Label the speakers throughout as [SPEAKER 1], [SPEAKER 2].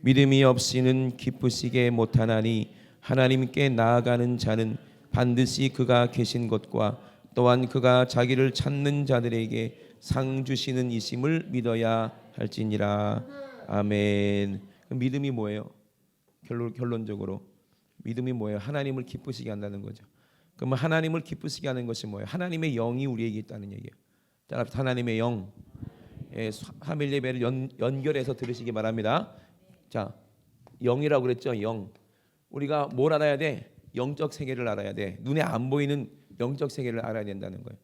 [SPEAKER 1] 믿음이 없이는 기쁘시게 못하나니 하나님께 나아가는 자는 반드시 그가 계신 것과 또한 그가 자기를 찾는 자들에게 상 주시는 이심을 믿어야 할지니라. 아멘. 믿음이 뭐예요? 결론적으로 믿음이 뭐예요? 하나님을 기쁘시게 한다는 거죠. 그러면 하나님을 기쁘시게 하는 것이 뭐예요? 하나님의 영이 우리에게 있다는 얘기예요. 자, 하나님의 영. 화요일 예배를 연결해서 들으시기 바랍니다. 자, 영이라고 그랬죠. 영. 우리가 뭘 알아야 돼? 영적 세계를 알아야 돼. 눈에 안 보이는 영적 세계를 알아야 된다는 거예요.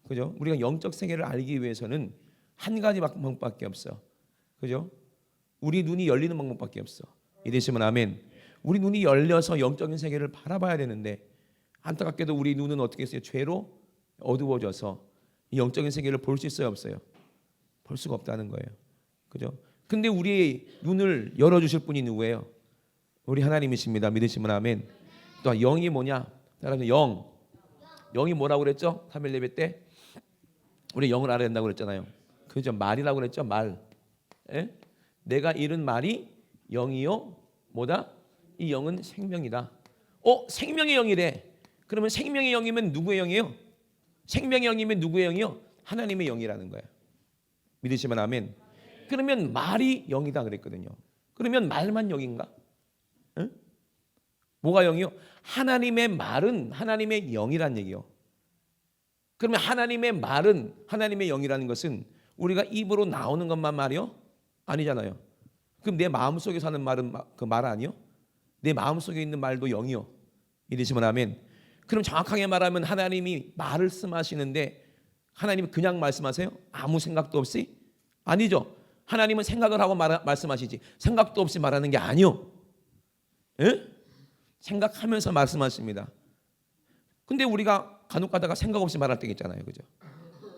[SPEAKER 1] 그죠? 우리가 영적 세계를 알기 위해서는 한 가지 방법밖에 없어. 그죠? 우리 눈이 열리는 방법밖에 없어. 이되시면 아멘. 우리 눈이 열려서 영적인 세계를 바라봐야 되는데 안타깝게도 우리 눈은 어떻게 했어요? 죄로 어두워져서 이 영적인 세계를 볼 수 있어요, 없어요? 볼 수가 없다는 거예요. 그죠? 근데 우리의 눈을 열어주실 분이 누구예요? 우리 하나님이십니다. 믿으시면 아멘. 또 영이 뭐냐? 여러분 영이 뭐라고 그랬죠? 3일 예배 때 우리 영을 알아야 된다고 그랬잖아요. 그죠? 말이라고 그랬죠? 말. 예? 내가 잃은 말이 영이요 뭐다? 이 영은 생명이다. 생명의 영이래. 그러면 생명의 영이면 누구의 영이에요? 생명의 영이면 누구의 영이요? 하나님의 영이라는 거예요. 믿으시면 아멘. 그러면 말이 영이다 그랬거든요. 그러면 말만 영인가? 응? 뭐가 영이요? 하나님의 말은 하나님의 영이란 얘기요. 그러면 하나님의 말은 하나님의 영이라는 것은 우리가 입으로 나오는 것만 말이요? 아니잖아요. 그럼 내 마음속에 사는 말은 그 말 아니요? 내 마음속에 있는 말도 영이요. 믿으시면 아멘. 그럼 정확하게 말하면 하나님이 말씀하시는데 하나님이 그냥 말씀하세요? 아무 생각도 없이? 아니죠. 하나님은 생각을 하고 말씀하시지 생각도 없이 말하는 게 아니요. 에? 생각하면서 말씀하십니다. 근데 우리가 간혹 가다가 생각 없이 말할 때가 있잖아요. 그죠?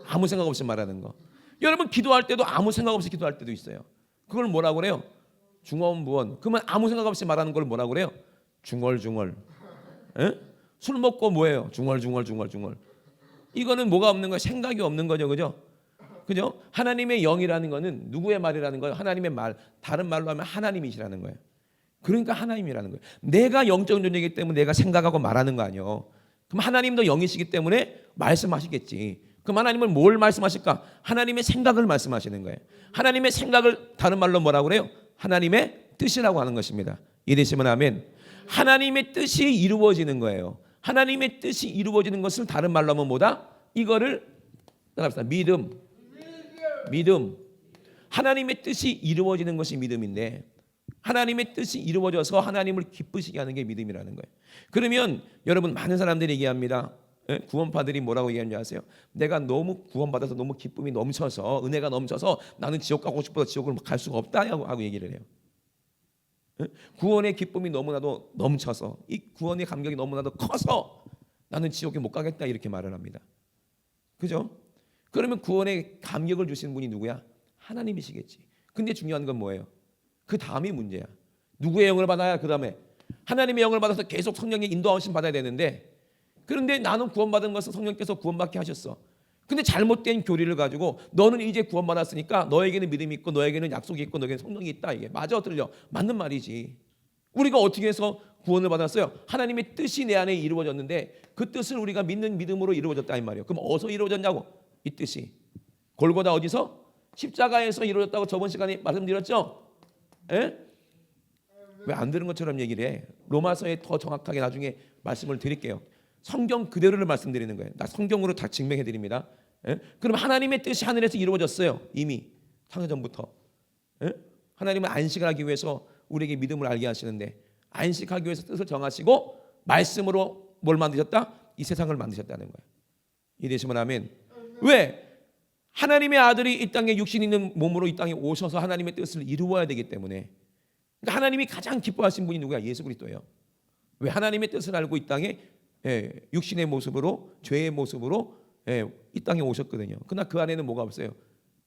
[SPEAKER 1] 아무 생각 없이 말하는 거. 여러분 기도할 때도 아무 생각 없이 기도할 때도 있어요. 그걸 뭐라고 그래요? 중언부언. 그러면 아무 생각 없이 말하는 걸 뭐라고 그래요? 중얼중얼. 에? 술 먹고 뭐예요? 중얼중얼. 이거는 뭐가 없는 거예요? 생각이 없는 거죠. 그죠? 그죠? 하나님의 영이라는 거는 누구의 말이라는 거예요? 하나님의 말. 다른 말로 하면 하나님이시라는 거예요. 그러니까 하나님이라는 거예요. 내가 영적인 존재이기 때문에 내가 생각하고 말하는 거 아니에요. 그럼 하나님도 영이시기 때문에 말씀하시겠지. 그럼 하나님은 뭘 말씀하실까? 하나님의 생각을 말씀하시는 거예요. 하나님의 생각을 다른 말로 뭐라고 그래요? 하나님의 뜻이라고 하는 것입니다. 이해되시면 아멘. 하나님의 뜻이 이루어지는 거예요. 하나님의 뜻이 이루어지는 것을 다른 말로 하면 뭐다? 이거를 따라합시다. 믿음. 하나님의 뜻이 이루어지는 것이 믿음인데 하나님의 뜻이 이루어져서 하나님을 기쁘시게 하는 게 믿음이라는 거예요. 그러면 여러분 많은 사람들이 얘기합니다. 구원파들이 뭐라고 얘기하는지 아세요? 내가 너무 구원받아서 너무 기쁨이 넘쳐서 은혜가 넘쳐서 나는 지옥 가고 싶어서 지옥을 갈 수가 없다 하고 얘기를 해요. 구원의 기쁨이 너무나도 넘쳐서 이 구원의 감격이 너무나도 커서 나는 지옥에 못 가겠다 이렇게 말을 합니다. 그죠? 그러면 구원의 감격을 주시는 분이 누구야? 하나님이시겠지. 근데 중요한 건 뭐예요? 그 다음이 문제야. 누구의 영을 받아야 그 다음에 하나님의 영을 받아서 계속 성령의 인도하심 받아야 되는데 그런데 나는 구원받은 것은 성령께서 구원받게 하셨어. 근데 잘못된 교리를 가지고 너는 이제 구원받았으니까 너에게는 믿음이 있고 너에게는 약속이 있고 너에게는 성령이 있다. 이게 맞아 틀려? 맞는 말이지. 우리가 어떻게 해서 구원을 받았어요? 하나님의 뜻이 내 안에 이루어졌는데 그 뜻을 우리가 믿는 믿음으로 이루어졌다 이 말이에요. 그럼 어디서 이루어졌냐고? 이 뜻이 골고다 어디서? 십자가에서 이루어졌다고 저번 시간에 말씀드렸죠? 왜 안 들은 것처럼 얘기를 해? 로마서에 더 정확하게 나중에 말씀을 드릴게요. 성경 그대로를 말씀드리는 거예요. 나 성경으로 다 증명해 드립니다. 그럼 하나님의 뜻이 하늘에서 이루어졌어요. 이미 창세전부터. 하나님은 안식을 하기 위해서 우리에게 믿음을 알게 하시는데 안식하기 위해서 뜻을 정하시고 말씀으로 뭘 만드셨다? 이 세상을 만드셨다는 거예요. 이해되시면 아멘. 왜? 하나님의 아들이 이 땅에 육신 있는 몸으로 이 땅에 오셔서 하나님의 뜻을 이루어야 되기 때문에 그러니까 하나님이 가장 기뻐하신 분이 누구야? 예수 그리스도예요. 왜? 하나님의 뜻을 알고 이 땅에 육신의 모습으로 죄의 모습으로 이 땅에 오셨거든요. 그러나 그 안에는 뭐가 없어요?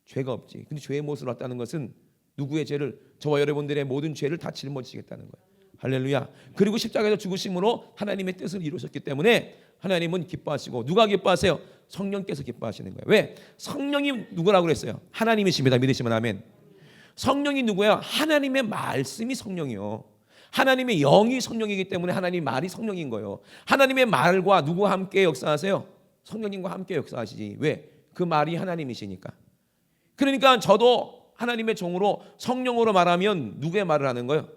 [SPEAKER 1] 죄가 없지. 근데 죄의 모습으로 왔다는 것은 누구의 죄를? 저와 여러분들의 모든 죄를 다 짊어지시겠다는 거예요. 할렐루야. 그리고 십자가에서 죽으심으로 하나님의 뜻을 이루셨기 때문에 하나님은 기뻐하시고 누가 기뻐하세요? 성령께서 기뻐하시는 거예요. 왜? 성령이 누구라고 그랬어요? 하나님이십니다. 믿으시면 아멘. 성령이 누구야? 하나님의 말씀이 성령이요. 하나님의 영이 성령이기 때문에 하나님의 말이 성령인 거예요. 하나님의 말과 누구와 함께 역사하세요? 성령님과 함께 역사하시지. 왜? 그 말이 하나님이시니까. 그러니까 저도 하나님의 종으로 성령으로 말하면 누구의 말을 하는 거예요?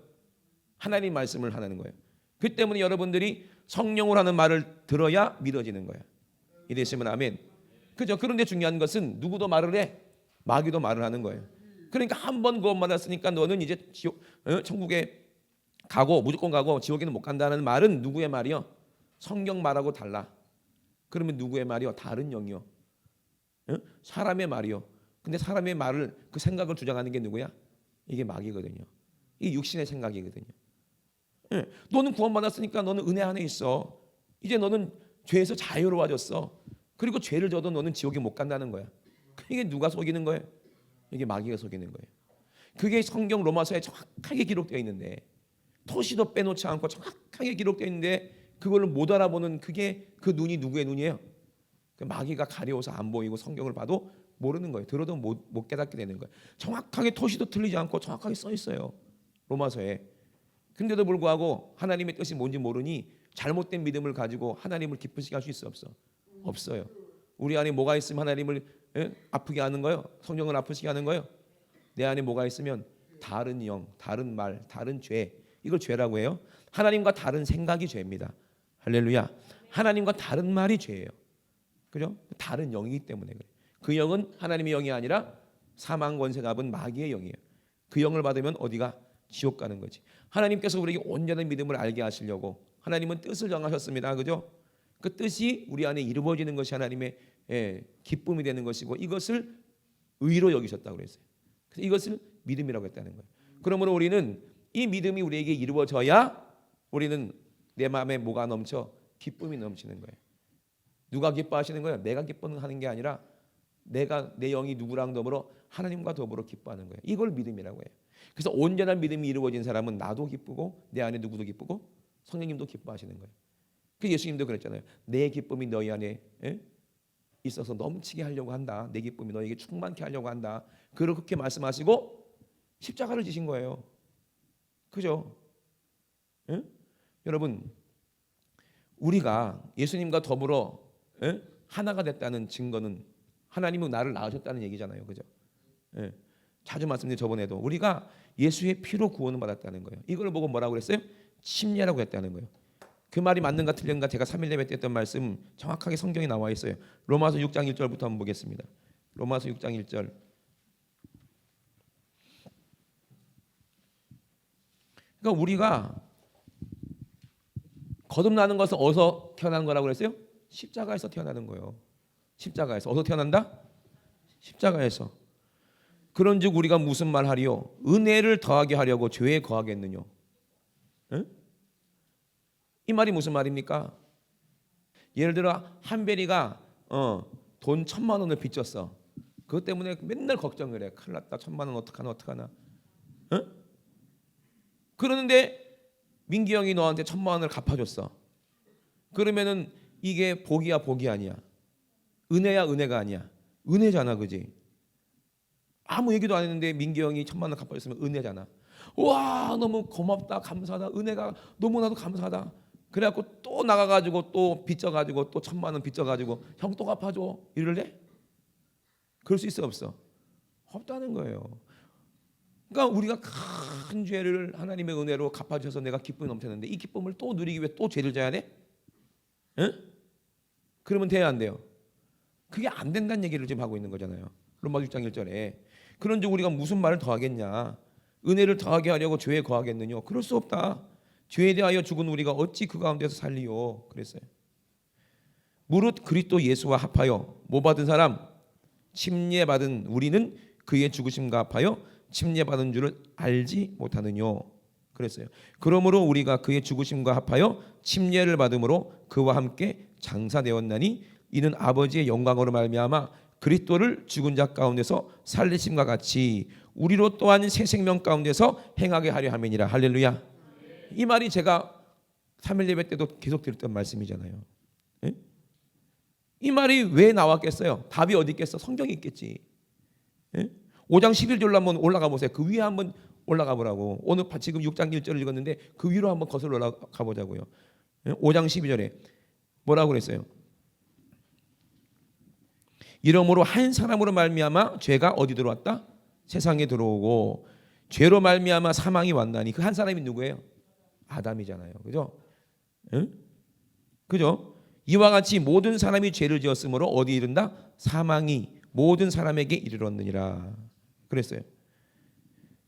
[SPEAKER 1] 하나님 말씀을 하는 거예요. 그 때문에 여러분들이 성령으로 하는 말을 들어야 믿어지는 거예요. 이랬으면 아멘. 그죠? 그런데 중요한 것은 누구도 말을 해? 마귀도 말을 하는 거예요. 그러니까 한 번 구원 받았으니까 너는 이제 천국에 가고 무조건 가고 지옥에는 못 간다는 말은 누구의 말이요? 성경 말하고 달라. 그러면 누구의 말이요? 다른 영이요. 사람의 말이요. 근데 사람의 말을 그 생각을 주장하는 게 누구야? 이게 마귀거든요. 이 육신의 생각이거든요. 너는 구원 받았으니까 너는 은혜 안에 있어. 이제 너는 죄에서 자유로워졌어. 그리고 죄를 져도 너는 지옥에 못 간다는 거야. 이게 누가 속이는 거예요? 이게 마귀가 속이는 거예요. 그게 성경 로마서에 정확하게 기록되어 있는데 토시도 빼놓지 않고 정확하게 기록되어 있는데 그걸 못 알아보는 그게 그 눈이 누구의 눈이에요? 그 마귀가 가려워서 안 보이고 성경을 봐도 모르는 거예요. 들어도 못 깨닫게 되는 거예요. 정확하게 토시도 틀리지 않고 정확하게 써 있어요. 로마서에. 근데도 불구하고 하나님의 뜻이 뭔지 모르니 잘못된 믿음을 가지고 하나님을 기쁘시게 할 수 있어 없어? 없어요. 우리 안에 뭐가 있으면 하나님을 아프게 하는 거예요? 성령을 아프시게 하는 거예요? 내 안에 뭐가 있으면 다른 영, 다른 말, 다른 죄, 이걸 죄라고 해요. 하나님과 다른 생각이 죄입니다. 할렐루야. 하나님과 다른 말이 죄예요. 그죠? 다른 영이기 때문에 그래. 그 영은 하나님의 영이 아니라 사망 권세가 잡은 마귀의 영이에요. 그 영을 받으면 어디가? 지옥 가는 거지. 하나님께서 우리에게 온전한 믿음을 알게 하시려고 하나님은 뜻을 정하셨습니다. 그죠? 그 뜻이 우리 안에 이루어지는 것이 하나님의 기쁨이 되는 것이고 이것을 의로 여기셨다고 그랬어요. 그래서 이것을 믿음이라고 했다는 거예요. 그러므로 우리는 이 믿음이 우리에게 이루어져야 우리는 내 마음에 뭐가 넘쳐? 기쁨이 넘치는 거예요. 누가 기뻐하시는 거예요? 내가 기뻐하는 게 아니라 내가 내 영이 누구랑 더불어 하나님과 더불어 기뻐하는 거예요. 이걸 믿음이라고 해요. 그래서 온전한 믿음이 이루어진 사람은 나도 기쁘고 내 안에 누구도 기쁘고 성령님도 기뻐하시는 거예요. 그 예수님도 그랬잖아요. 내 기쁨이 너희 안에 있어서 넘치게 하려고 한다. 내 기쁨이 너에게 충만케 하려고 한다. 그렇게 말씀하시고 십자가를 지신 거예요. 그죠? 여러분 우리가 예수님과 더불어 하나가 됐다는 증거는 하나님은 나를 낳으셨다는 얘기잖아요. 그죠? 자주 말씀드린 저번에도 우리가 예수의 피로 구원을 받았다는 거예요. 이걸 보고 뭐라고 그랬어요? 침례라고 했다는 거예요. 그 말이 맞는가 틀린가 제가 3일 예배 때 했던 말씀 정확하게 성경에 나와 있어요. 로마서 6장 1절부터 한번 보겠습니다. 로마서 6장 1절. 그러니까 우리가 거듭나는 것은 어디서 태어나는 거라고 그랬어요? 십자가에서 태어나는 거예요. 십자가에서. 어디서 태어난다? 십자가에서. 그런즉 우리가 무슨 말 하리요? 은혜를 더하게 하려고 죄에 거하겠느냐? 이 말이 무슨 말입니까? 예를 들어 한별이가 돈 1,000만 원을 빚졌어. 그것 때문에 맨날 걱정을 해. 큰일 났다. 1,000만 원 어떡하나. 그러는데 민기 형이 너한테 1,000만 원을 갚아줬어. 그러면은 이게 복이야 복이 아니야? 은혜야 은혜가 아니야? 은혜잖아, 그지? 아무 얘기도 안 했는데 민기 형이 1,000만 원 갚아줬으면 은혜잖아. 와 너무 고맙다 감사하다 은혜가 너무나도 감사하다. 그래갖고 또 나가가지고 또 빚져가지고 또 1,000만 원 빚져가지고 형 또 갚아줘 이럴래? 그럴 수 있어 없어? 없다는 거예요. 그러니까 우리가 큰 죄를 하나님의 은혜로 갚아주셔서 내가 기쁨이 넘쳤는데 이 기쁨을 또 누리기 위해 또 죄를 져야 돼? 그러면 돼야 안 돼요? 그게 안 된다는 얘기를 지금 하고 있는 거잖아요. 로마서 6장 1절에. 그런즉 우리가 무슨 말을 더하겠냐? 은혜를 더하게 하려고 죄에 거하겠느냐? 그럴 수 없다. 죄에 대하여 죽은 우리가 어찌 그 가운데서 살리요? 그랬어요. 무릇 그리스도 예수와 합하여 뭐 받은 사람? 침례 받은 우리는 그의 죽으심과 합하여 침례 받은 줄을 알지 못하느뇨? 그랬어요. 그러므로 우리가 그의 죽으심과 합하여 침례를 받음으로 그와 함께 장사되었나니 이는 아버지의 영광으로 말미암아 그리스도를 죽은 자 가운데서 살리심과 같이 우리로 또한 새 생명 가운데서 행하게 하려 함이니라. 할렐루야. 이 말이 제가 3일 예배 때도 계속 드렸던 말씀이잖아요. 이 말이 왜 나왔겠어요? 답이 어디 있겠어? 성경에 있겠지. 5장 11절로 한번 올라가 보세요. 그 위에 한번 올라가 보라고. 오늘 지금 6장 1절을 읽었는데 그 위로 한번 거슬러 올라가 보자고요. 5장 12절에 뭐라고 그랬어요? 이러므로 한 사람으로 말미암아 죄가 어디 들어왔다? 세상에 들어오고 죄로 말미암아 사망이 왔나니 그 한 사람이 누구예요? 아담이잖아요. 그죠? 응? 그죠? 이와 같이 모든 사람이 죄를 지었으므로 어디 이른다? 사망이 모든 사람에게 이르렀느니라. 그랬어요.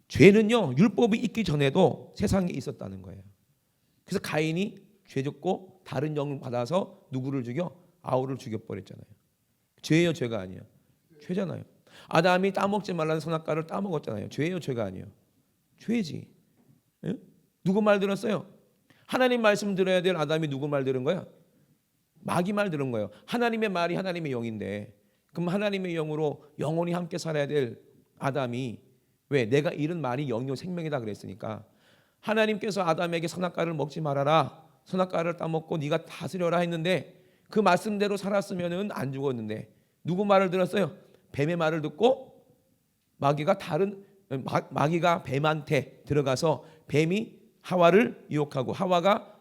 [SPEAKER 1] 죄는요 율법이 있기 전에도 세상에 있었다는 거예요. 그래서 가인이 죄 짓고 다른 영을 받아서 누구를 죽여? 아우를 죽여버렸잖아요. 죄예요, 죄가 아니에요? 죄잖아요. 아담이 따먹지 말라는 선악과를 따먹었잖아요. 죄예요, 죄가 아니에요? 죄지. 예? 누구 말 들었어요? 하나님 말씀 들어야 될 아담이 누구 말 들은 거야? 마귀 말 들은 거예요. 하나님의 말이 하나님의 영인데 그럼 하나님의 영으로 영원히 함께 살아야 될 아담이 왜? 내가 잃은 말이 영이요 생명이다 그랬으니까 하나님께서 아담에게 선악과를 먹지 말아라. 선악과를 따먹고 네가 다스려라 했는데 그 말씀대로 살았으면은 안 죽었는데 누구 말을 들었어요? 뱀의 말을 듣고 마귀가 뱀한테 들어가서 뱀이 하와를 유혹하고 하와가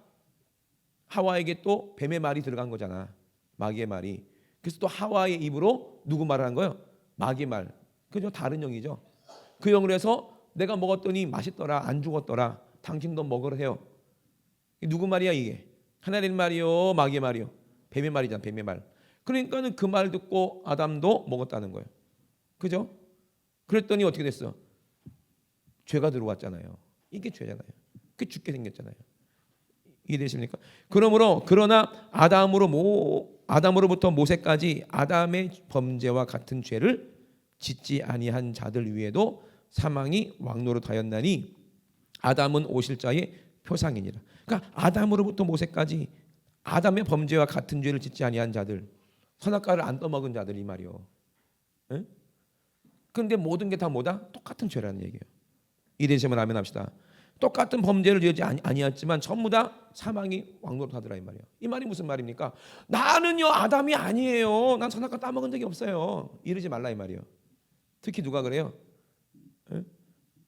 [SPEAKER 1] 하와에게 또 뱀의 말이 들어간 거잖아. 마귀의 말이. 그래서 또 하와의 입으로 누구 말을 한 거예요? 마귀의 말. 그죠? 다른 영이죠. 그 영으로 해서 내가 먹었더니 맛있더라. 안 죽었더라. 당신도 먹으라 해요. 누구 말이야 이게? 하나님 말이요, 마귀의 말이요? 뱀의 말이잖아. 뱀의 말. 그러니까는 그 말 듣고 아담도 먹었다는 거예요. 그죠? 그랬더니 어떻게 됐어? 죄가 들어왔잖아요. 이게 죄잖아요. 그게 죽게 생겼잖아요. 이해되십니까? 그러나 아담으로부터 모세까지 아담의 범죄와 같은 죄를 짓지 아니한 자들 위에도 사망이 왕노릇하였나니 아담은 오실 자의 표상이니라. 그러니까 아담으로부터 모세까지 아담의 범죄와 같은 죄를 짓지 아니한 자들, 선악과를 안 떠먹은 자들 이 말이요. 그런데 모든 게 다 뭐다? 똑같은 죄라는 얘기예요. 이해되시면 아멘 합시다. 똑같은 범죄를 지지 아니었지만 전부 다 사망이 왕노릇하더라 이 말이에요. 이 말이 무슨 말입니까? 나는요 아담이 아니에요. 난 선악과 따먹은 적이 없어요. 이러지 말라 이 말이에요. 특히 누가 그래요?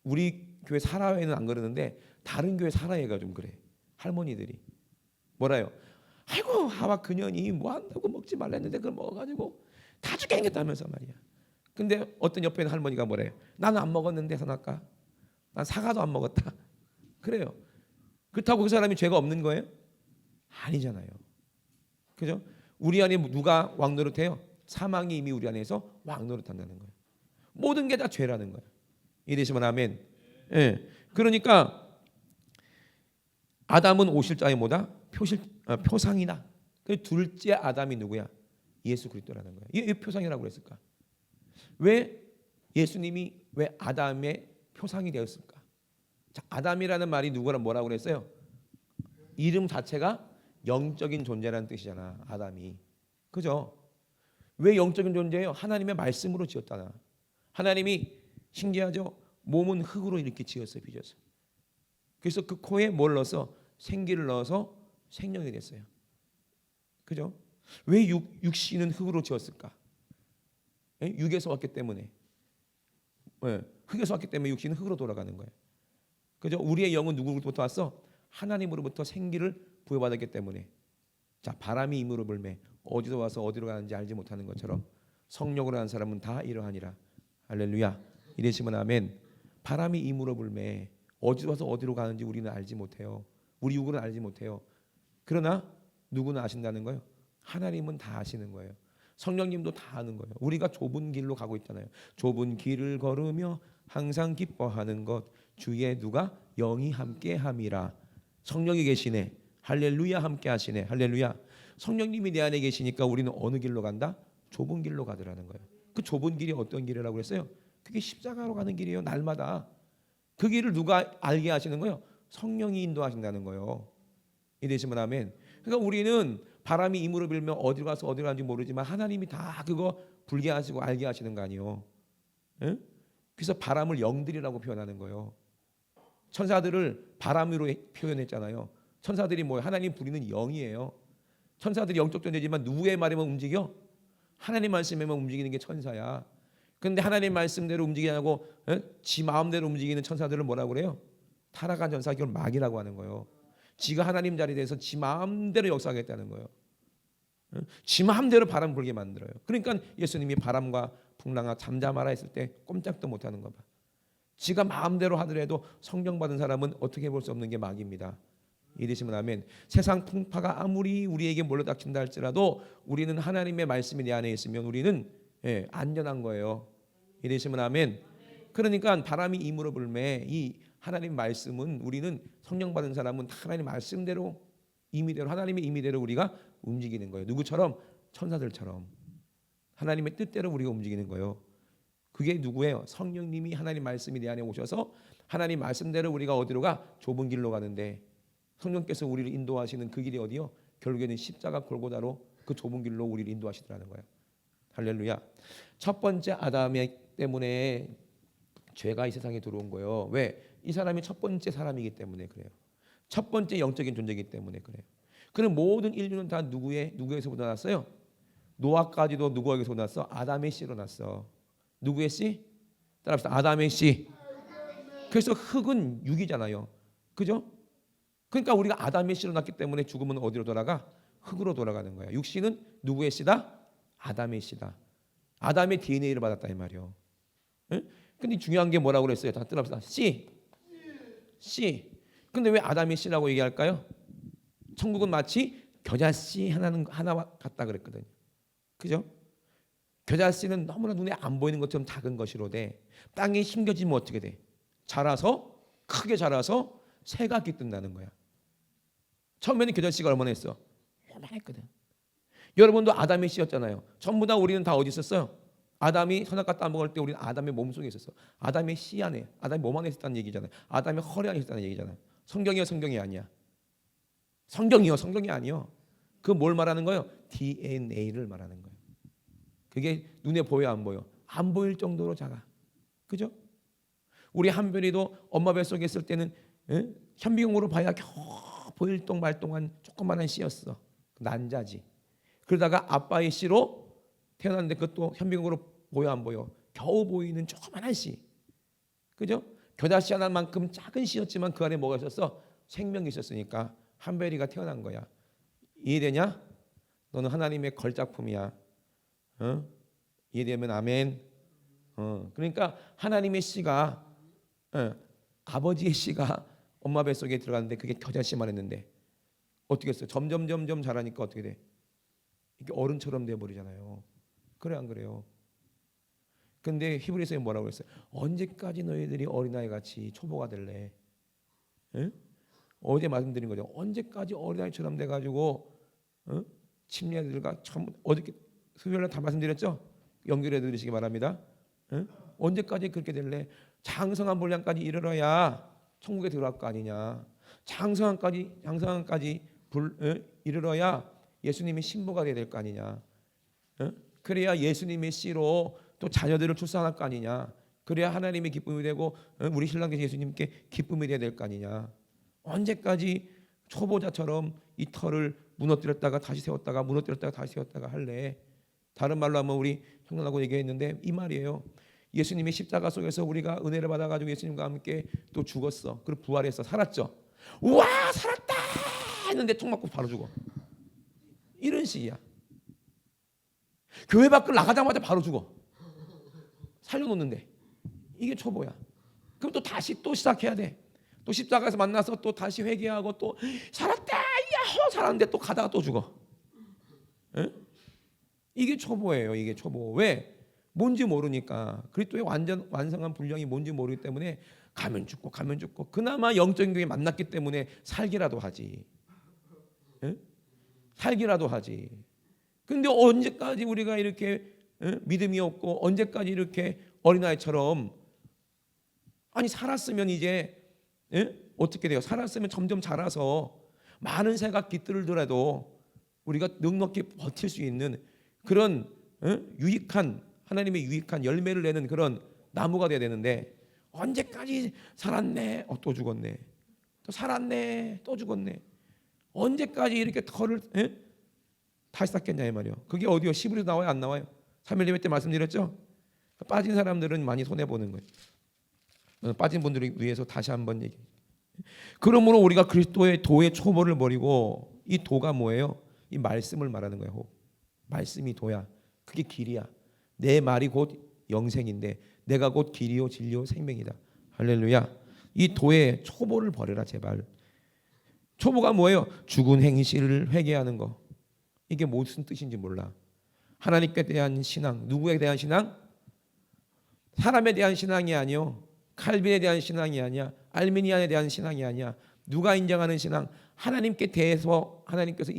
[SPEAKER 1] 우리 교회 사라회는 안 그러는데 다른 교회 사라회가 좀 그래. 할머니들이 뭐라요? 아이고 하와 그년이 뭐 한다고 먹지 말랬는데 그걸 먹어가지고 다 죽게 생겼다면서 말이야. 근데 어떤 옆에 있는 할머니가 뭐래요? 나는 안 먹었는데 선악과. 난 사과도 안 먹었다. 그래요. 그렇다고 그 사람이 죄가 없는 거예요? 아니잖아요. 그죠? 우리 안에 누가 왕노릇해요? 사망이 이미 우리 안에서 왕노릇한다는 거예요. 모든 게 다 죄라는 거예요. 이해되시면 아멘. 예. 그러니까 아담은 오실 자의 뭐다? 표상이다. 그 둘째 아담이 누구야? 예수 그리스도라는 거예요. 이 표상이라고 그랬을까? 왜 예수님이 왜 아담의 표상이 되었을까? 자, 아담이라는 말이 누구라 뭐라고 그랬어요? 이름 자체가 영적인 존재라는 뜻이잖아. 아담이. 그죠? 왜 영적인 존재예요? 하나님의 말씀으로 지었다나. 하나님이 신기하죠? 몸은 흙으로 이렇게 지었어요. 빚어서. 그래서 그 코에 뭘 넣어서 생기를 넣어서 생명이 됐어요. 그죠? 왜 육신은 흙으로 지었을까? 육에서 왔기 때문에. 흙에서 왔기 때문에 육신은 흙으로 돌아가는 거예요. 그죠? 우리의 영은 누구로부터 왔어? 하나님으로부터 생기를 부여받았기 때문에. 자, 바람이 임으로 불매 어디서 와서 어디로 가는지 알지 못하는 것처럼 성령으로 한 사람은 다 이러하니라. 할렐루야. 이러시면 아멘. 바람이 임으로 불매 어디서 와서 어디로 가는지 우리는 알지 못해요. 우리 육으로는 알지 못해요. 그러나 누구는 아신다는 거예요? 하나님은 다 아시는 거예요. 성령님도 다 아는 거예요. 우리가 좁은 길로 가고 있잖아요. 좁은 길을 걸으며 항상 기뻐하는 것 주의 누가 영이 함께함이라. 성령이 계시네. 할렐루야. 함께 하시네. 할렐루야. 성령님이 내 안에 계시니까 우리는 어느 길로 간다? 좁은 길로 가더라는 거예요. 그 좁은 길이 어떤 길이라고 그랬어요? 그게 십자가로 가는 길이에요. 날마다. 그 길을 누가 알게 하시는 거예요? 성령이 인도하신다는 거예요. 이되시면 아멘. 그러니까 우리는 바람이 임으로 불면 어디로 가서 어디로 가는지 모르지만 하나님이 다 그거 불게 하시고 알게 하시는 거 아니에요. 예? 그래서 바람을 영들이라고 표현하는 거예요. 천사들을 바람으로 표현했잖아요. 천사들이 뭐예요? 하나님 부리는 영이에요. 천사들이 영적 존재지만 누구의 말에만 움직여? 하나님 말씀에만 움직이는 게 천사야. 근데 하나님 말씀대로 움직이냐고 지 마음대로 움직이는 천사들을 뭐라고 그래요? 타락한 천사, 그걸 마귀라고 하는 거예요. 지가 하나님 자리에 대해서 지 마음대로 역사하겠다는 거예요. 지 마음대로 바람 불게 만들어요. 그러니까 예수님이 바람과 풍랑아 잠잠하라 했을 때 꼼짝도 못하는 거 봐. 지가 마음대로 하더라도 성령 받은 사람은 어떻게 볼 수 없는 게 마귀입니다. 이러시면 아멘. 세상 풍파가 아무리 우리에게 몰려닥친다 할지라도 우리는 하나님의 말씀이 내 안에 있으면 우리는 안전한 거예요. 이러시면 아멘. 그러니까 바람이 임으로 불매 이 하나님 말씀은 우리는 성령 받은 사람은 하나님 말씀대로 임의대로 하나님의 임의대로 우리가 움직이는 거예요. 누구처럼? 천사들처럼 하나님의 뜻대로 우리가 움직이는 거예요. 그게 누구예요? 성령님이 하나님 말씀이 내 안에 오셔서 하나님 말씀대로 우리가 어디로 가? 좁은 길로 가는데 성령께서 우리를 인도하시는 그 길이 어디요? 결국에는 십자가 골고다로 그 좁은 길로 우리를 인도하시더라는 거예요. 할렐루야. 첫 번째 아담 때문에 죄가 이 세상에 들어온 거예요. 왜? 이 사람이 첫 번째 사람이기 때문에 그래요. 첫 번째 영적인 존재이기 때문에 그래요. 그럼 모든 인류는 다 누구에서부터 났어요? 노아까지도 누구에게서 났어? 아담의 씨로 났어. 누구의 씨? 따라합시다. 아담의 씨. 그래서 흙은 육이잖아요. 그죠? 그러니까 우리가 아담의 씨로 났기 때문에 죽으면 어디로 돌아가? 흙으로 돌아가는 거야. 육신은 누구의 씨다? 아담의 씨다. 아담의 DNA를 받았다 이 말이요. 근데 중요한 게 뭐라고 그랬어요? 다 따라합시다. 씨. 근데 왜 아담의 씨라고 얘기할까요? 천국은 마치 겨자씨 하나와 같다 그랬거든요. 그죠? 겨자씨는 너무나 눈에 안 보이는 것처럼 작은 것이로되 땅에 심겨지면 어떻게 돼? 크게 자라서 새가 깃든다는 거야. 처음에는 겨자씨가 얼마나 했어? 요만했거든. 여러분도 아담의 씨였잖아요. 전부 다 우리는 다 어디 있었어요? 아담이 선악과 따먹을 때 우리는 아담의 몸속에 있었어. 아담의 씨 안에, 아담의 몸 안에 있었다는 얘기잖아요. 아담의 허리 안에 있었다는 얘기잖아요. 성경이요, 성경이 아니야. 성경이 아니요. 그 뭘 말하는 거예요? DNA를 말하는 거예요. 그게 눈에 보여 안 보여? 안 보일 정도로 작아. 그죠? 우리 한별이도 엄마 뱃속에 있을 때는 현미경으로 봐야 겨우 보일 동 말동한 조그만한 씨였어. 난자지. 그러다가 아빠의 씨로 태어났는데 그것도 현미경으로 보여 안 보여? 겨우 보이는 조그만한 씨. 그죠? 겨자씨 하나만큼 작은 씨였지만 그 안에 뭐가 있었어? 생명이 있었으니까 한별이가 태어난 거야. 이해되냐? 너는 하나님의 걸작품이야. 이해되면 아멘. 그러니까 하나님의 씨가 아버지의 씨가 엄마 뱃속에 들어갔는데 그게 겨자씨만 했는데 어떻게 했어요? 점점 자라니까 어떻게 돼? 이게 어른처럼 돼버리잖아요. 그래 안 그래요? 근데 히브리서에 뭐라고 했어요? 언제까지 너희들이 어린아이 같이 초보가 될래? 어제 말씀드린 거죠. 언제까지 어린아이처럼 돼가지고 침례들과 어저께 수요일날 다 말씀드렸죠? 연결해 드리시기 바랍니다. 언제까지 그렇게 될래? 장성한 분량까지 이르러야 천국에 들어갈 거 아니냐. 장성한까지 이르러야 예수님이 신부가 돼야 될 거 아니냐. 그래야 예수님의 씨로 또 자녀들을 출산할 거 아니냐. 그래야 하나님의 기쁨이 되고 우리 신랑 되신 예수님께 기쁨이 돼야 될 거 아니냐. 언제까지 초보자처럼 이 터를 무너뜨렸다가 다시 세웠다가 무너뜨렸다가 다시 세웠다가 할래? 다른 말로 하면 우리 형님하고 얘기했는데 이 말이에요. 예수님의 십자가 속에서 우리가 은혜를 받아가지고 예수님과 함께 또 죽었어. 그리고 부활해서 살았죠. 우와 살았다 했는데 총 맞고 바로 죽어. 이런 식이야. 교회 밖을 나가자마자 바로 죽어. 살려놓는데 이게 초보야. 그럼 또 다시 또 시작해야 돼. 또 십자가에서 만나서 또 다시 회개하고 또 살았다 야호 살았는데 또 가다가 또 죽어. 이게 초보예요. 이게 초보. 왜? 뭔지 모르니까. 그리스도의 완성한 분량이 뭔지 모르기 때문에 가면 죽고 그나마 영적인 교회 만났기 때문에 살기라도 하지. 살기라도 하지. 근데 언제까지 우리가 이렇게 믿음이 없고 언제까지 이렇게 어린아이처럼 아니 살았으면 이제 어떻게 돼요? 살았으면 점점 자라서 많은 새가 깃들더라도 우리가 넉넉히 버틸 수 있는 그런 유익한 하나님의 유익한 열매를 내는 그런 나무가 돼야 되는데 언제까지 살았네 또 죽었네 또 살았네 또 죽었네 언제까지 이렇게 털을 다시 쌓겠냐 이 말이요. 그게 어디요? 시브리서 나와요 안 나와요? 3일 예배 때 말씀드렸죠. 빠진 사람들은 많이 손해 보는 거예요. 빠진 분들을 위해서 다시 한번 얘기. 그러므로 우리가 그리스도의 도의 초보를 버리고, 이 도가 뭐예요? 이 말씀을 말하는 거예요. 말씀이 도야. 그게 길이야. 내 말이 곧 영생인데 내가 곧 길이요 진리요 생명이다. 할렐루야. 이 도의 초보를 버려라 제발. 초보가 뭐예요? 죽은 행실을 회개하는 거. 이게 무슨 뜻인지 몰라. 하나님께 대한 신앙. 누구에 대한 신앙? 사람에 대한 신앙이 아니요, 칼빈에 대한 신앙이 아니야, 알미니안에 대한 신앙이 아니야. 누가 인정하는 신앙? 하나님께 대해서 하나님께서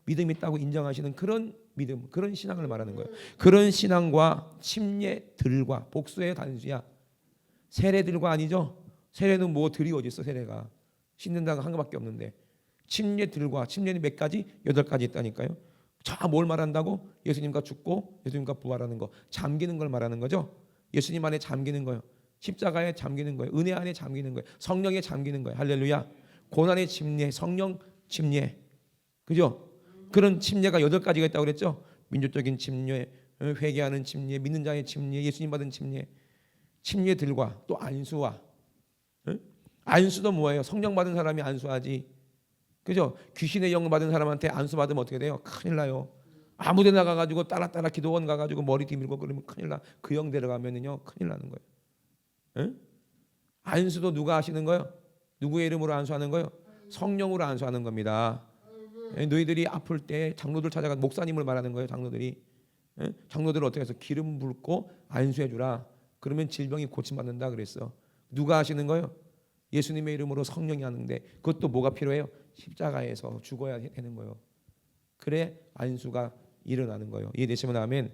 [SPEAKER 1] 믿음 있다고 인정하시는 그런 믿음, 그런 신앙을 말하는 거예요. 그런 신앙과 침례들과, 복수의 단수야. 세례들과 아니죠. 세례는 뭐 들이 어디 있어. 세례가 씻는다는 한 가지밖에 없는데, 침례들과, 침례는 몇 가지? 8가지 있다니까요. 자, 뭘 말한다고? 예수님과 죽고 예수님과 부활하는 거, 잠기는 걸 말하는 거죠. 예수님 안에 잠기는 거예요. 십자가에 잠기는 거예요. 은혜 안에 잠기는 거예요. 성령에 잠기는 거예요. 할렐루야. 고난의 침례, 성령 침례, 그죠? 그런 침례가 8가지가 있다고 그랬죠. 민주적인 침례, 회개하는 침례, 믿는 자의 침례, 예수님 받은 침례, 침례들과 또 안수와, 안수도 뭐예요? 성령 받은 사람이 안수하지, 그죠? 귀신의 영을 받은 사람한테 안수 받으면 어떻게 돼요? 큰일 나요. 아무데나 가가지고 따라 기도원 가가지고 머리 뒤밀고 그러면 큰일 나. 그 영 데려가면은요 큰일 나는 거예요. 응? 안수도 누가 하시는 거예요? 누구의 이름으로 안수하는 거예요? 성령으로 안수하는 겁니다. 너희들이 아플 때 장로들 찾아가, 목사님을 말하는 거예요. 장로들이, 장로들을 어떻게 해서 기름 붓고 안수해 주라. 그러면 질병이 고침받는다 그랬어. 누가 하시는 거예요? 예수님의 이름으로 성령이 하는데, 그것도 뭐가 필요해요? 십자가에서 죽어야 되는 거예요. 그래 안수가 일어나는 거예요. 이해되시면 아멘.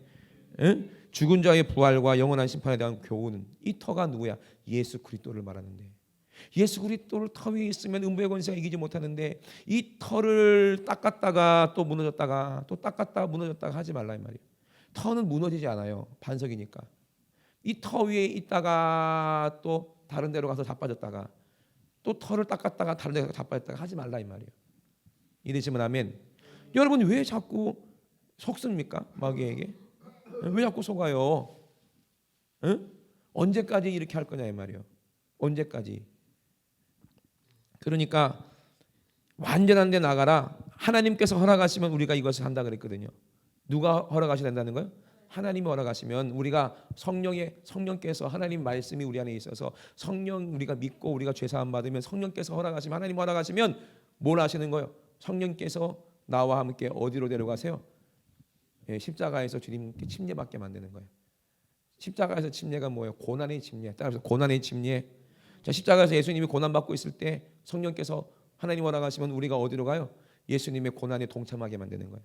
[SPEAKER 1] 죽은 자의 부활과 영원한 심판에 대한 교훈은, 이 터가 누구야? 예수 그리스도를 말하는데, 예수 그리스도를 터 위에 있으면 음부의 권세가 이기지 못하는데, 이 터를 닦았다가 또 무너졌다가 또 닦았다가 무너졌다가 하지 말라 이 말이에요. 터는 무너지지 않아요. 반석이니까. 이 터 위에 있다가 또 다른 데로 가서 자빠졌다가 또 터를 닦았다가 다른 데 가서 자빠졌다가 하지 말라 이 말이에요. 이러시면 아멘. 여러분 왜 자꾸 속습니까? 마귀에게 왜 자꾸 속아요? 언제까지 이렇게 할 거냐 이 말이에요. 언제까지? 그러니까 완전한 데 나가라. 하나님께서 허락하시면 우리가 이것을 한다 그랬거든요. 누가 허락하셔야 된다는 거예요? 하나님이 허락하시면, 우리가 성령께서, 하나님 말씀이 우리 안에 있어서 성령 우리가 믿고 우리가 죄 사함 받으면, 성령께서 허락하시면, 하나님 허락하시면 뭘 하시는 거예요? 성령께서 나와 함께 어디로 데려가세요? 십자가에서 주님께 침례받게 만드는 거예요. 십자가에서 침례가 뭐예요? 고난의 침례. 따라서 고난의 침례. 자, 십자가에서 예수님이 고난받고 있을 때 성령께서, 하나님 허락하시면 우리가 어디로 가요? 예수님의 고난에 동참하게 만드는 거예요.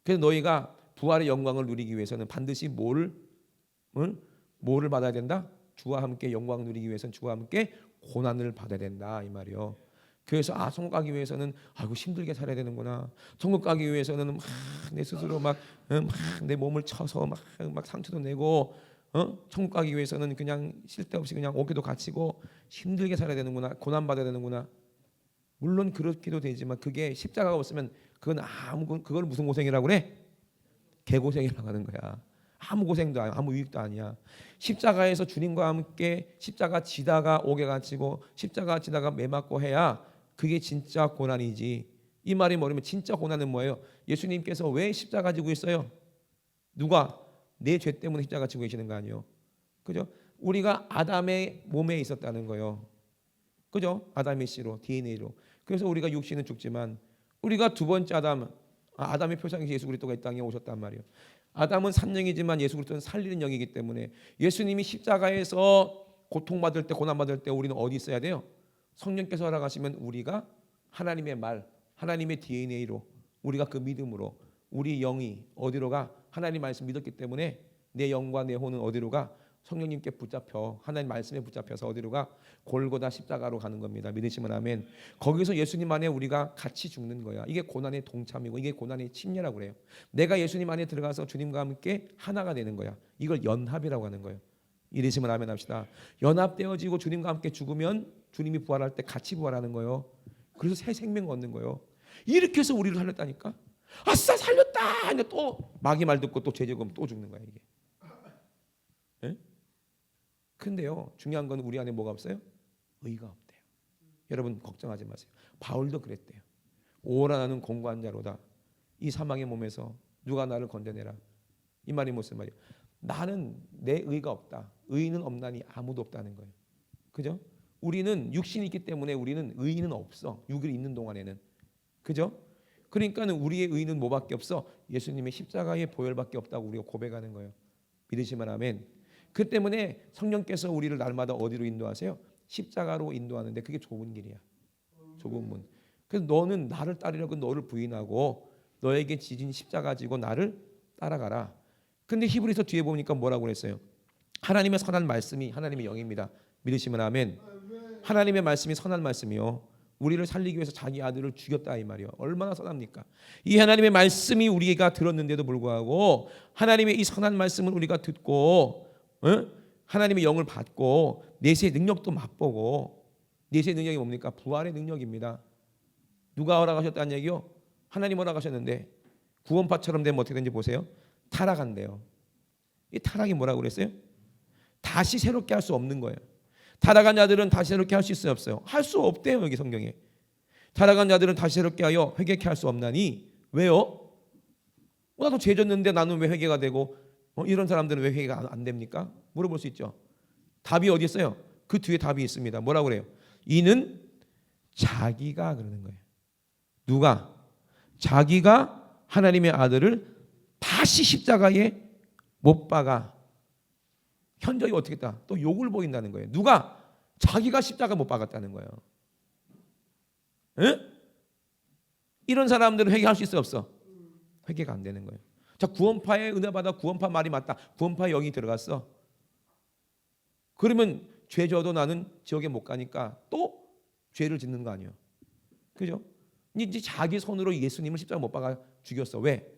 [SPEAKER 1] 그래서 너희가 부활의 영광을 누리기 위해서는 반드시 뭐를 받아야 된다? 주와 함께 영광 누리기 위해서는 주와 함께 고난을 받아야 된다 이 말이요. 그래서 천국 가기 위해서는 힘들게 살아야 되는구나. 천국 가기 위해서는 막 내 스스로 막 내 몸을 쳐서 막 상처도 내고, 천국 가기 위해서는 그냥 쓸데없이 그냥 오기도 갇히고 힘들게 살아야 되는구나. 고난 받아야 되는구나. 물론 그렇기도 되지만, 그게 십자가가 없으면 그걸 무슨 고생이라고 그래? 개고생이라고 하는 거야. 아무 고생도 아니야. 아무 유익도 아니야. 십자가에서 주님과 함께 십자가 지다가 옥에 갇히고 십자가 지다가 매 맞고 해야 그게 진짜 고난이지. 이 말이 뭐냐면, 진짜 고난은 뭐예요? 예수님께서 왜 십자가 지고 있어요? 누가? 내 죄 때문에 십자가 지고 계시는 거 아니에요? 그죠? 우리가 아담의 몸에 있었다는 거예요. 그죠? 아담의 씨로, DNA로. 그래서 우리가 육신은 죽지만, 우리가 두 번째 아담의 표상이 예수 그리스도가 이 땅에 오셨단 말이에요. 아담은 산영이지만 예수 그리스도는 살리는 영이기 때문에, 예수님이 십자가에서 고통받을 때, 고난받을 때 우리는 어디 있어야 돼요? 성령께서 허락하시면 우리가 하나님의 말, 하나님의 DNA로, 우리가 그 믿음으로, 우리 영이 어디로 가? 하나님 말씀 믿었기 때문에 내 영과 내 혼은 어디로 가? 성령님께 붙잡혀, 하나님 말씀에 붙잡혀서 어디로 가? 골고다 십자가로 가는 겁니다. 믿으시면 아멘. 거기서 예수님 안에 우리가 같이 죽는 거야. 이게 고난의 동참이고, 이게 고난의 침례라고 그래요. 내가 예수님 안에 들어가서 주님과 함께 하나가 되는 거야. 이걸 연합이라고 하는 거예요. 이러시면 아멘 합시다. 연합되어지고 주님과 함께 죽으면 주님이 부활할 때 같이 부활하는 거예요. 그래서 새 생명 얻는 거예요. 이렇게 해서 우리를 살렸다니까. 아싸 살렸다. 근데 또 마귀 말 듣고 또 죄 지으면 또 죽는 거야 이게. 근데요, 중요한 건 우리 안에 뭐가 없어요? 의가 없대요. 여러분 걱정하지 마세요. 바울도 그랬대요. 오라 나는 공고한 자로다. 이 사망의 몸에서 누가 나를 건져내라. 이 말이 무슨 말이에요? 나는 내 의가 없다. 의는 없나니 아무도 없다는 거예요. 그죠? 우리는 육신이 있기 때문에 우리는 의는 없어. 육을 있는 동안에는. 그죠? 그러니까는 우리의 의는 뭐밖에 없어? 예수님의 십자가의 보혈밖에 없다고 우리가 고백하는 거예요. 믿으시면 아멘. 그 때문에 성령께서 우리를 날마다 어디로 인도하세요? 십자가로 인도하는데 그게 좁은 길이야. 좁은 문. 그래서 너는 나를 따르려고 너를 부인하고 너에게 지진 십자가 지고 나를 따라가라. 근데 히브리서 뒤에 보니까 뭐라고 그랬어요? 하나님의 선한 말씀이 하나님의 영입니다. 믿으시면 아멘. 하나님의 말씀이 선한 말씀이요. 우리를 살리기 위해서 자기 아들을 죽였다 이 말이요. 얼마나 선합니까? 이 하나님의 말씀이 우리가 들었는데도 불구하고 하나님의 이 선한 말씀을 우리가 듣고 하나님의 영을 받고 내세의 능력도 맛보고 내세의 능력이 뭡니까? 부활의 능력입니다. 누가 허락하셨다는 얘기요? 하나님 허락하셨는데 구원파처럼 되면 어떻게 되는지 보세요. 타락한대요. 이 타락이 뭐라고 그랬어요? 다시 새롭게 할 수 없는 거예요. 타락한 자들은 다시 새롭게 할 수 있어요, 없어요? 할 수 없대요, 여기 성경에. 타락한 자들은 다시 새롭게 하여 회개케 할 수 없나니 왜요? 나도 죄 졌는데 나는 왜 회개가 되고 이런 사람들은 왜 회개가 안 됩니까? 물어볼 수 있죠. 답이 어디 있어요? 그 뒤에 답이 있습니다. 뭐라고 그래요? 이는 자기가 그러는 거예요. 누가? 자기가 하나님의 아들을 다시 십자가에 못 박아. 현저히 어떻게 했다? 또 욕을 보인다는 거예요. 누가? 자기가 십자가 못 박았다는 거예요. 에? 이런 사람들은 회개할 수 있어 없어? 회개가 안 되는 거예요. 자, 구원파의 은혜 받아 구원파 말이 맞다. 구원파의 영이 들어갔어. 그러면 죄 져도 나는 지옥에 못 가니까 또 죄를 짓는 거 아니에요. 그죠? 이제 자기 손으로 예수님을 십자가 못 박아 죽였어. 왜?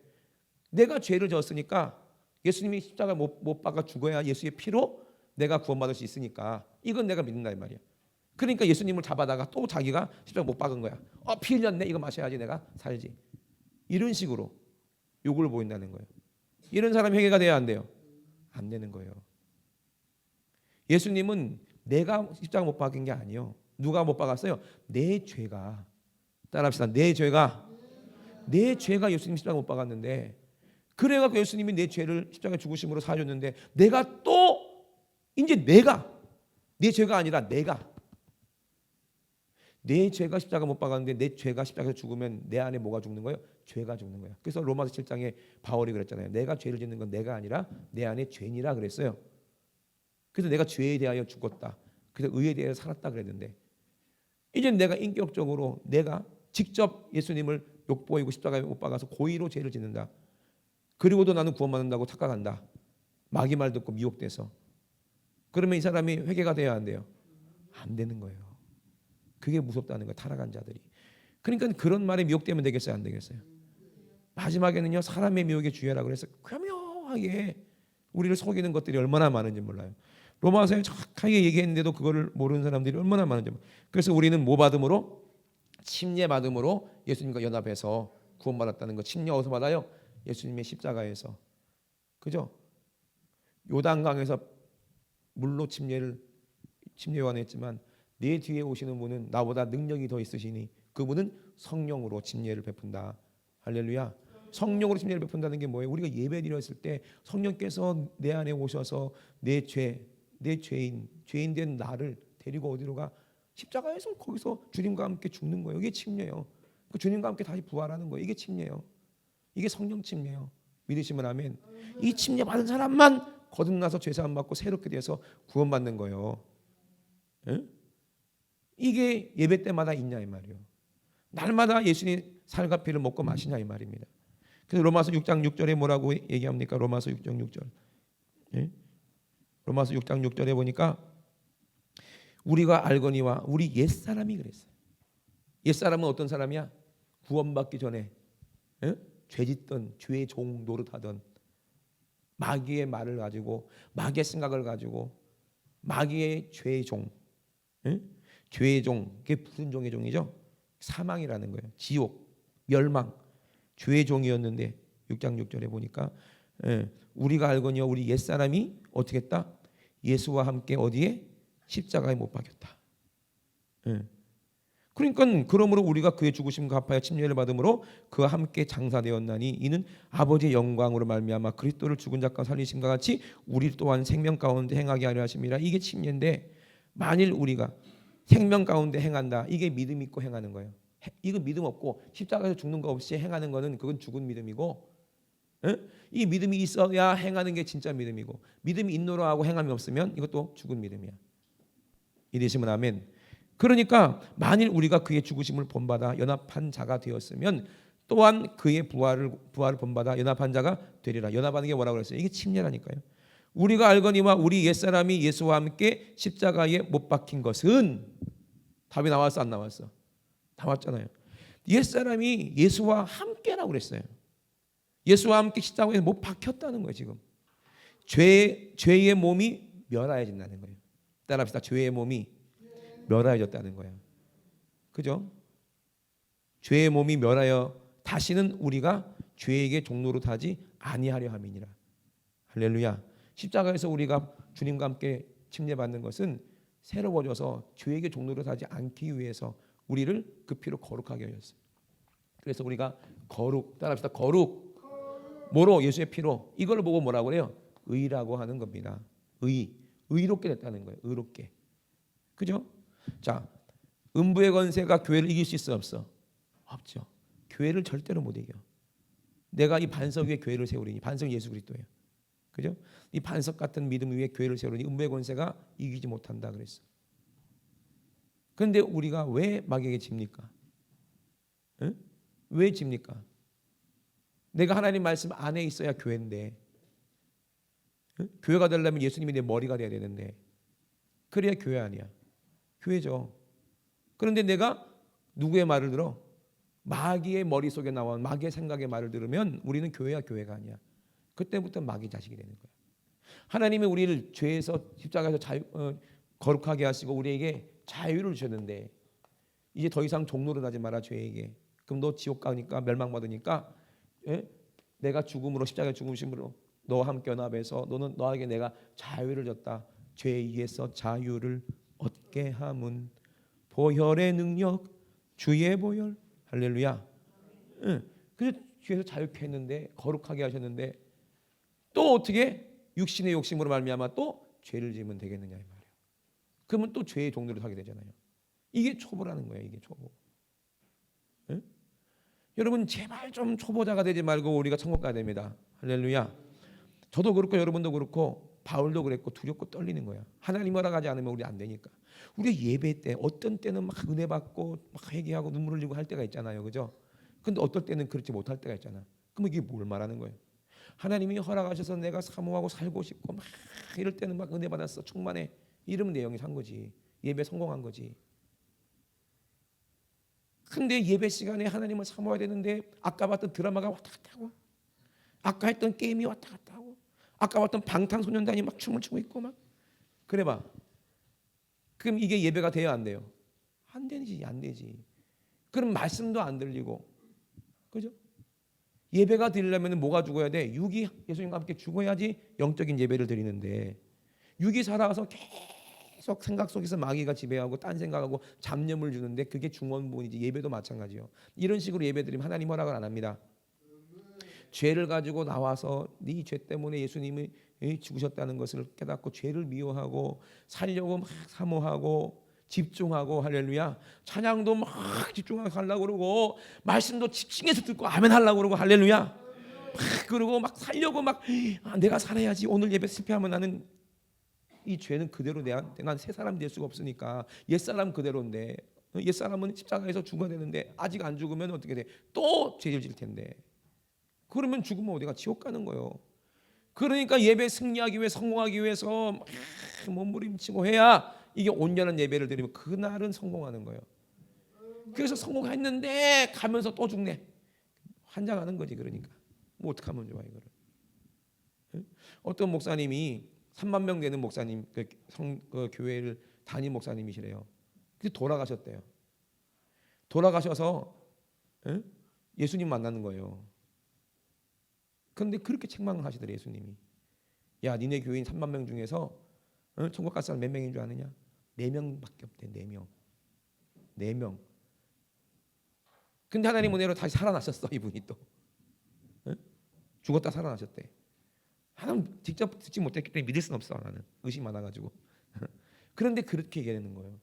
[SPEAKER 1] 내가 죄를 졌으니까 예수님이 십자가 못 박아 죽어야 예수의 피로 내가 구원받을 수 있으니까 이건 내가 믿는다 이 말이야. 그러니까 예수님을 잡아다가 또 자기가 십자가 못 박은 거야. 피 흘렸네. 이거 마셔야지 내가 살지. 이런 식으로 욕을 보인다는 거예요. 이런 사람이 회개가 돼야 안 돼요? 안 되는 거예요. 예수님은 내가 십자가 못 박은 게 아니에요. 누가 못 박았어요? 내 죄가. 따라합시다. 내 죄가 예수님 십자가 못 박았는데 그래갖고 예수님이 내 죄를 십자가에 죽으심으로 사줬는데 내가 또 이제 내 죄가 아니라 내 죄가 십자가 못 박았는데 내 죄가 십자가에서 죽으면 내 안에 뭐가 죽는 거예요? 죄가 죽는 거예요. 그래서 로마서 7장에 바울이 그랬잖아요. 내가 죄를 짓는 건 내가 아니라 내 안에 죄니라 그랬어요. 그래서 내가 죄에 대하여 죽었다. 그래서 의에 대하여 살았다 그랬는데 이제 내가 인격적으로 내가 직접 예수님을 욕보이고 십자가에 못 박아서 고의로 죄를 짓는다. 그리고도 나는 구원받는다고 착각한다. 마귀 말 듣고 미혹돼서. 그러면 이 사람이 회개가 돼야 안 돼요? 안 되는 거예요. 그게 무섭다는 거예요. 타락한 자들이. 그러니까 그런 말에 미혹되면 되겠어요? 안 되겠어요? 마지막에는요. 사람의 미혹에 주의하라 그래서 교묘하게 우리를 속이는 것들이 얼마나 많은지 몰라요. 로마서에 정확하게 얘기했는데도 그거를 모르는 사람들이 얼마나 많은지 몰라요. 그래서 우리는 뭐 받음으로? 침례 받음으로 예수님과 연합해서 구원받았다는 거. 침례 어디서 받아요? 예수님의 십자가에서. 그죠? 요단강에서 물로 침례 요한했지만 내 뒤에 오시는 분은 나보다 능력이 더 있으시니 그분은 성령으로 침례를 베푼다. 할렐루야. 성령으로 침례를 베푼다는 게 뭐예요? 우리가 예배 드렸을 때 성령께서 내 안에 오셔서 내 죄인 된 나를 데리고 어디로 가? 십자가에서 거기서 주님과 함께 죽는 거예요. 이게 침례예요. 그 주님과 함께 다시 부활하는 거예요. 이게 침례예요. 이게 성령 침례예요. 믿으시면 아멘. 이 침례 받은 사람만 거듭나서 죄 사함 받고 새롭게 돼서 구원받는 거예요. 에? 이게 예배 때마다 있냐 이 말이에요. 날마다 예수님 살과 피를 먹고 마시냐 이 말입니다. 그래서 로마서 6장 6절에 뭐라고 얘기합니까? 로마서 6장 6절. 예? 로마서 6장 6절에 보니까 우리가 알거니와 우리 옛사람이 그랬어요. 옛사람은 어떤 사람이야? 구원받기 전에 죄짓던 죄의 종 노릇하던 마귀의 말을 가지고 마귀의 생각을 가지고 마귀의 죄의 종 죄의 종. 그게 무슨 종의 종이죠? 사망이라는 거예요. 지옥, 멸망, 죄의 종이었는데 6장 6절에 보니까 우리가 알거니와 우리 옛사람이 어떻게 했다? 예수와 함께 어디에? 십자가에 못 박혔다. 예. 그러니까 그러므로 우리가 그의 죽으심과 합하여 침례를 받음으로 그와 함께 장사되었나니 이는 아버지의 영광으로 말미암아 그리스도를 죽은 자 가운데 살리심과 같이 우리 또한 생명 가운데 행하게 하려 하심이라. 이게 침례인데 만일 우리가 생명 가운데 행한다. 이게 믿음 있고 행하는 거예요. 이거 믿음 없고 십자가에서 죽는 거 없이 행하는 거는 그건 죽은 믿음이고, 이 믿음이 있어야 행하는 게 진짜 믿음이고, 믿음이 있노라 하고 행함이 없으면 이것도 죽은 믿음이야. 이러시면 아멘. 그러니까 만일 우리가 그의 죽으심을 본받아 연합한 자가 되었으면 또한 그의 부활을 본받아 연합한 자가 되리라. 연합하는 게 뭐라고 그랬어요? 이게 침례라니까요. 우리가 알거니와 우리 옛사람이 예수와 함께 십자가에 못 박힌 것은, 답이 나왔어 안 나왔어? 나왔잖아요. 옛사람이 예수와 함께라고 그랬어요. 예수와 함께 십자가에 못 박혔다는 거예요. 지금 죄의 몸이 멸하여진다는 거예요. 따라합시다. 죄의 몸이 멸하여졌다는 거예요. 그죠? 죄의 몸이 멸하여 다시는 우리가 죄에게 종노릇 하지 아니하려 함이니라. 할렐루야. 십자가에서 우리가 주님과 함께 침례받는 것은 새로워져서 죄에게 종노릇 하지 않기 위해서 우리를 그 피로 거룩하게 하셨어요. 그래서 우리가 거룩, 따라합시다. 거룩. 뭐로? 예수의 피로. 이걸 보고 뭐라고 그래요? 의라고 하는 겁니다. 의롭게 됐다는 거예요. 의롭게. 그죠? 자, 음부의 권세가 교회를 이길 수 있어 없어? 없죠. 교회를 절대로 못 이겨. 내가 이 반석 위에 교회를 세우리니, 반석 예수 그리스도예요. 그죠? 이 반석 같은 믿음 위에 교회를 세우리니 음부의 권세가 이기지 못한다 그랬어. 그런데 우리가 왜 마귀에게 집니까? 응? 왜 집니까? 내가 하나님 말씀 안에 있어야 교회인데, 응? 교회가 되려면 예수님이 내 머리가 돼야 되는데, 그래야 교회 아니야. 교회죠. 그런데 내가 누구의 말을 들어? 마귀의 머릿속에 나온 마귀의 생각의 말을 들으면 우리는 교회야 교회가 아니야. 그때부터 마귀 자식이 되는 거야. 하나님이 우리를 죄에서 십자가에서 거룩하게 하시고 우리에게 자유를 주셨는데 이제 더 이상 종노릇 하지 마라 죄에게. 그럼 너 지옥 가니까 멸망받으니까, 내가 죽음으로 십자가의 죽으심으로 너와 함께 연합해서 너에게 내가 자유를 줬다. 죄에 의해서 자유를 얻게 함은 보혈의 능력 주의 보혈. 할렐루야. 그래서 죄에서 자유케 했는데 거룩하게 하셨는데 또 어떻게 육신의 욕심으로 말미암아 또 죄를 지으면 되겠느냐 이 말이에요. 그러면 또 죄의 종노릇 하게 되잖아요. 이게 초보라는 거예요. 이게 초보. 여러분 제발 좀 초보자가 되지 말고 우리가 천국 가야 됩니다. 할렐루야. 저도 그렇고 여러분도 그렇고 바울도 그랬고 두렵고 떨리는 거야. 하나님 허락하지 않으면 우리 안 되니까. 우리 예배 때 어떤 때는 막 은혜 받고 막 회개하고 눈물 흘리고 할 때가 있잖아요. 그죠? 근데 어떨 때는 그렇지 못할 때가 있잖아. 그럼 이게 뭘 말하는 거예요? 하나님이 허락하셔서 내가 사모하고 살고 싶고 막 이럴 때는 막 은혜 받았어. 충만해. 이러면 내용이 산 거지. 예배 성공한 거지. 근데 예배 시간에 하나님을 사모해야 되는데 아까 봤던 드라마가 왔다 갔다 하고 아까 했던 게임이 왔다 갔다 하고 아까 봤던 방탄소년단이 막 춤을 추고 있고 막 그래 봐. 그럼 이게 예배가 돼야 안 돼요? 안 되지. 안 되지. 그럼 말씀도 안 들리고 그죠? 예배가 드리려면 뭐가 죽어야 돼? 육이 예수님과 함께 죽어야지 영적인 예배를 드리는데 육이 살아가서 계속 생각 속에서 마귀가 지배하고 딴 생각하고 잡념을 주는데 그게 중원부분이지. 예배도 마찬가지요. 이런 식으로 예배 드리면 하나님 허락을 안 합니다. 죄를 가지고 나와서 네 죄 때문에 예수님이 죽으셨다는 것을 깨닫고 죄를 미워하고 살려고 막 사모하고 집중하고 할렐루야. 찬양도 막 집중하고 하려고 그러고 말씀도 집중해서 듣고 아멘 하려고 그러고 할렐루야. 막 그러고 막 살려고 막 내가 살아야지. 오늘 예배 실패하면 나는 이 죄는 그대로 내가 새 사람 될 수가 없으니까 옛사람 그대로인데 옛사람은 십자가에서 죽어야 되는데 아직 안 죽으면 어떻게 돼? 또 죄를 질 텐데 그러면 죽으면 어디가 지옥 가는 거예요. 그러니까 예배 승리하기 위해 성공하기 위해서 막 몸부림치고 해야 이게 온전한 예배를 드리면 그날은 성공하는 거예요. 그래서 성공했는데 가면서 또 죽네. 환장하는 거지. 그러니까 뭐 어떻게 하면 좋아 이거를. 어떤 목사님이 3만 명 되는 목사님 그 교회를 담임 목사님이시래요. 그래서 돌아가셨대요. 돌아가셔서 예수님 만나는 거예요. 그런데 그렇게 책망을 하시더래 예수님이. 야 니네 교인 3만 명 중에서 천국 갈 사람 몇 명인 줄 아느냐? 4명밖에 없대. 4명. 4명. 근데 하나님 은혜로 다시 살아나셨어. 이분이 또 죽었다 살아나셨대. 하나님 직접 듣지 못했기 때문에 믿을 수는 없어. 나는 의심 많아가지고. 그런데 그렇게 얘기하는 거예요.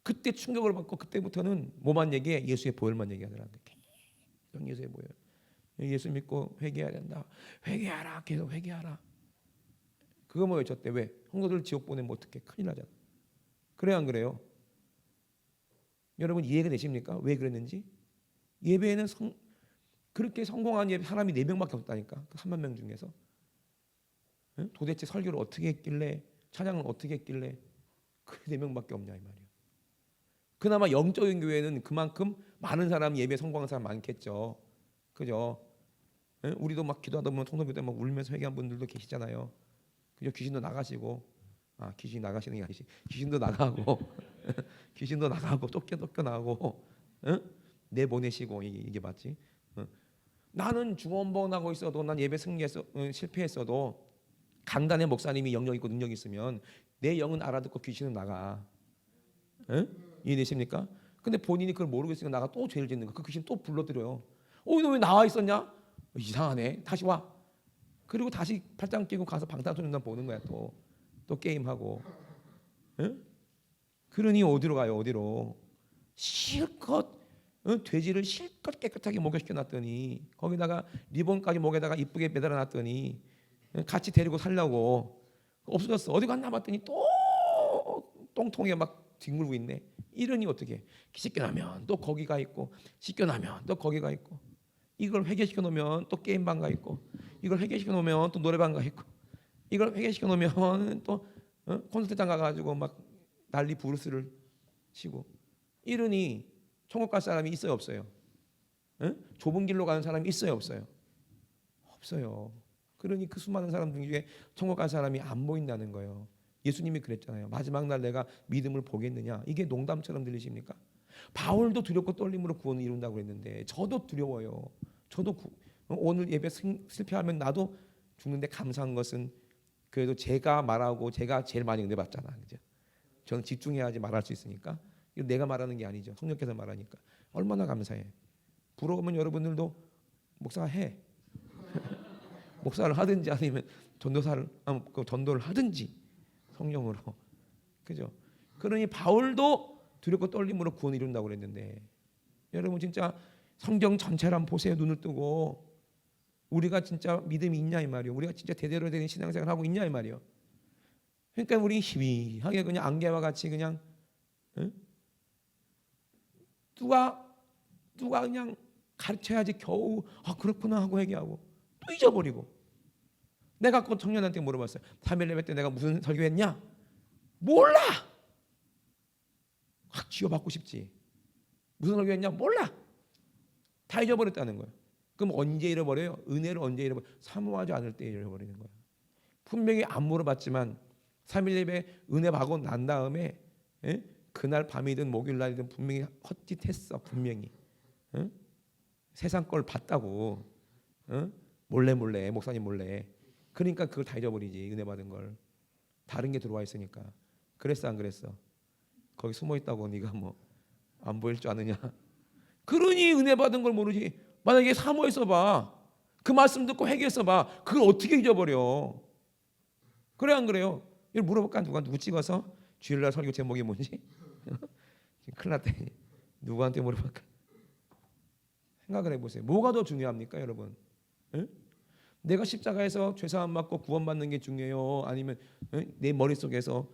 [SPEAKER 1] 그때 충격을 받고 그때부터는 뭐만 얘기해? 예수의 보혈만 얘기하더라고요. 계속 예수의 보혈. 예수 믿고 회개해야 된다. 회개하라. 계속 회개하라. 그거 뭐 외쳤대. 왜? 성도들 지옥 보내면 어떡해? 큰일 나잖아. 그래요 안 그래요? 여러분 이해가 되십니까? 왜 그랬는지? 예배에는 그렇게 성공한 예배 사람이 4명밖에 없다니까. 그 3만 명 중에서. 도대체 설교를 어떻게 했길래, 찬양을 어떻게 했길래 그 4명밖에 없냐 이 말이에요. 그나마 영적인 교회는 그만큼 많은 사람 예배 성공한 사람 많겠죠. 그죠? 우리도 막 기도하다 보면 통성교 때 막 울면서 회개한 분들도 계시잖아요. 그죠? 귀신도 나가시고, 귀신 나가시는 게 아니지. 귀신도 나가고, 귀신도 나가고, 쫓겨 나가고, 내보내시고 이게 맞지? 나는 중원번하고 있어도, 난 예배 실패했어도 강단의 목사님이 영역 있고 능력이 있으면 내 영은 알아듣고 귀신은 나가. 이해되십니까? 근데 본인이 그걸 모르고 있으니까 나가 또 죄를 짓는 거. 그 귀신 또 불러들여요. 너 왜 나와 있었냐? 이상하네. 다시 와. 그리고 다시 팔짱 끼고 가서 방탄소년단 보는 거야. 또 게임하고. 그러니 어디로 가요? 어디로? 실컷 돼지를 실컷 깨끗하게 목욕시켜 놨더니 거기다가 리본까지 목에다가 이쁘게 매달아 놨더니 같이 데리고 살려고 없어졌어. 어디 갔나 봤더니 또 똥통에 막 뒹굴고 있네. 이러니 어떻게? 씻겨나면 또 거기가 있고, 씻겨나면 또 거기가 있고, 이걸 회개시켜 놓으면 또 게임방 가 있고, 이걸 회개시켜 놓으면 또 노래방 가 있고, 이걸 회개시켜 놓으면 또 콘서트장 가가지고 막 난리 부르스를 치고, 이러니 천국 갈 사람이 있어요 없어요? 좁은 길로 가는 사람이 있어요 없어요? 없어요. 그러니 그 수많은 사람 중에 천국 갈 사람이 안 보인다는 거예요. 예수님이 그랬잖아요. 마지막 날 내가 믿음을 보겠느냐. 이게 농담처럼 들리십니까? 바울도 두렵고 떨림으로 구원을 이룬다고 그랬는데 저도 두려워요. 저도 오늘 예배 실패하면 나도 죽는데 감사한 것은 그래도 제가 말하고 제가 제일 많이 은혜 받잖아. 그죠? 저는 집중해야지 말할 수 있으니까. 이거 내가 말하는 게 아니죠. 성령께서 말하니까. 얼마나 감사해. 부러우면 여러분들도 목사가 해. 목사를 하든지 아니면 전도를 하든지 성령으로. 그죠? 그러니 바울도 두렵고 떨림으로 구원을 이룬다고 그랬는데 여러분 진짜 성경 전체를 한번 보세요. 눈을 뜨고 우리가 진짜 믿음이 있냐 이 말이에요. 우리가 진짜 대대로 되는 신앙생활을 하고 있냐 이 말이에요. 그러니까 우리 희미하게 그냥 안개와 같이 그냥 누가 그냥 가르쳐야지 겨우 그렇구나 하고 회개하고 또 잊어버리고. 내가 그 청년한테 물어봤어요. 3일 예배 때 내가 무슨 설교했냐? 몰라. 확 쥐어받고 싶지. 무슨 설교했냐? 몰라. 다 잊어버렸다는 거예요. 그럼 언제 잃어버려요? 은혜를 언제 잃어버려요? 사모하지 않을 때 잃어버리는 거예요. 분명히 안 물어봤지만 3일 예배 은혜 받고 난 다음에 그날 밤이든 목요일 날이든 분명히 헛짓했어. 분명히 세상 걸 봤다고 몰래 목사님 몰래. 그러니까 그걸 다 잊어버리지. 은혜 받은 걸. 다른 게 들어와 있으니까. 그랬어 안 그랬어? 거기 숨어 있다고 네가 뭐 안 보일 줄 아느냐? 그러니 은혜 받은 걸 모르지. 만약에 사모했어 봐. 그 말씀 듣고 회개했어 봐. 그걸 어떻게 잊어버려? 그래 안 그래요? 이걸 물어볼까? 누구 찍어서? 주일날 설교 제목이 뭔지? 큰일 났다. 누구한테 물어볼까? 생각을 해보세요. 뭐가 더 중요합니까 여러분? 내가 십자가에서 죄사함 받고 구원받는 게 중요해요? 아니면 내 머릿속에서